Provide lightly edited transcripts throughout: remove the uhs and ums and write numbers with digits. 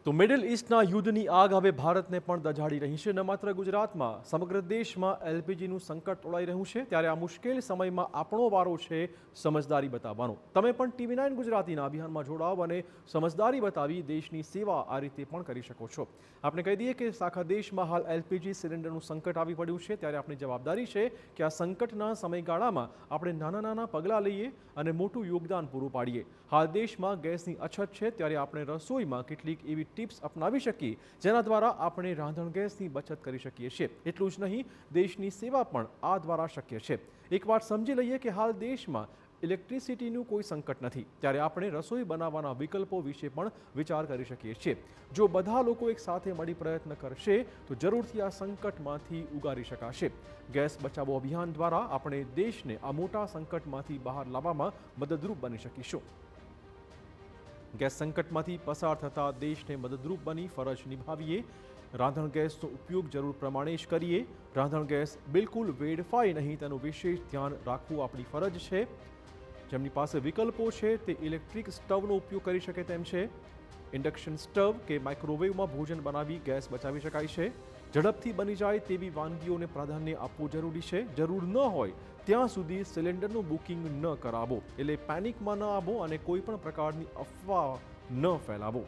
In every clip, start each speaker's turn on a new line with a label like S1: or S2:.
S1: તો મિડલ ઈસ્ટના યુદ્ધની આગ હવે ભારતને પણ દઝાડી રહી છે. ન માત્ર ગુજરાતમાં, સમગ્ર દેશમાં એલપીજીનું સંકટ તોળાઈ રહ્યું છે. ત્યારે આ મુશ્કેલ સમયમાં આપણો વારો છે સમજદારી બતાવવાનો. તમે પણ TV9 ગુજરાતીના અભિયાનમાં જોડાઓ અને સમજદારી બતાવી દેશની સેવા આ રીતે પણ કરી શકો છો. આપણે કહી દઈએ કે આખા દેશમાં હાલ એલપીજી સિલિન્ડરનું સંકટ આવી પડ્યું છે. ત્યારે આપણી જવાબદારી છે કે આ સંકટના સમયગાળામાં આપણે નાના નાના પગલાં લઈએ અને મોટું યોગદાન પૂરું પાડીએ. હાલ દેશમાં ગેસની અછત છે, ત્યારે આપણે રસોઈમાં કેટલીક એવી ટિપ્સ અપનાવી શકીએ જેના દ્વારા આપણે રાંધણ ગેસની બચત કરી શકીએ છીએ. એટલું જ નહીં, દેશની સેવા પણ આ દ્વારા શક્ય છે. એક વાત સમજી લઈએ કે હાલ દેશમાં ઇલેક્ટ્રિસિટીનું કોઈ સંકટ નથી, ત્યારે આપણે રસોઈ બનાવવાના વિકલ્પો વિશે પણ વિચાર કરી શકીએ છીએ. જો બધા લોકો એક સાથે મળી પ્રયત્ન કરશે તો જરૂરથી આ સંકટમાંથી ઉગારી શકાશે. ગેસ બચાવો અભિયાન દ્વારા આપણે દેશને આ મોટા સંકટમાંથી બહાર લાવવામાં મદદરૂપ બની શકીશું. ગેસ સંકટમાંથી પસાર થતા દેશને મદદરૂપ બની ફરજ નિભાવીએ. રાંધણ ગેસનો ઉપયોગ જરૂર પ્રમાણે જ કરીએ. રાંધણ ગેસ બિલકુલ વેડફાય નહીં તેનું વિશેષ ધ્યાન રાખવું આપણી ફરજ છે. જેમની પાસે વિકલ્પો છે તે ઇલેક્ટ્રિક સ્ટવનો ઉપયોગ કરી શકે તેમ છે. ઇન્ડક્શન સ્ટવ કે માઇક્રોવેવમાં ભોજન બનાવી ગેસ બચાવી શકાય છે. ઝડપથી બની જાય તેવી વાનગીઓને પ્રાધાન્ય આપવું જરૂરી છે. જરૂર ન હોય ત્યાં સુધી સિલિન્ડરનું બુકિંગ ન કરાવો. એટલે પેનિકમાં ન આવો અને કોઈ પણ પ્રકારની અફવા ન ફેલાવો.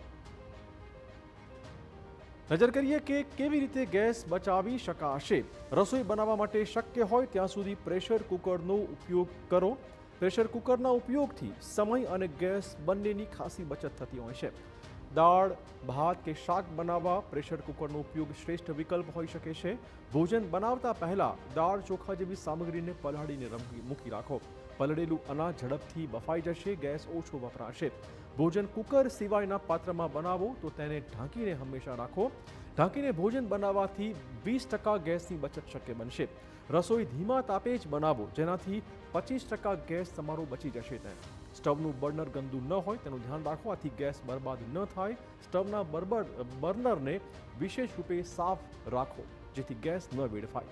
S1: નજર કરીએ કે કેવી રીતે ગેસ બચાવી શકાશે. રસોઈ બનાવવા માટે શક્ય હોય ત્યાં સુધી પ્રેશર કુકરનો ઉપયોગ કરો. પ્રેશર કુકરના ઉપયોગથી સમય અને ગેસ બંનેની ખાસી બચત થતી હોય છે. દાળ, ભાત કે શાક બનાવવા પ્રેશર કુકરનો ઉપયોગ શ્રેષ્ઠ વિકલ્પ હોઈ શકે છે. ભોજન બનાવતા પહેલા દાળ, ચોખા જેવી સામગ્રીને પલાળીને મૂકી રાખો. પલળેલું અનાજ ઝડપથી બફાઈ જશે, ગેસ ઓછો વપરાશે. ભોજન કુકર સિવાયના પાત્રમાં બનાવો તો તેને ઢાંકીને હંમેશા રાખો. ઢાંકીને ભોજન બનાવવાથી 20% ગેસની બચત શક્ય બનશે. રસોઈ ધીમા તાપે જ બનાવો, જેનાથી 25% ગેસ તમારો બચી જશે. સ્ટવનું બર્નર ગંદુ ન હોય તેનું ધ્યાન રાખો, આથી ગેસ બરબાદ ન થાય. સ્ટવના બર્નરને વિશેષ રૂપે સાફ રાખો જેથી ગેસ ન વેડફાય.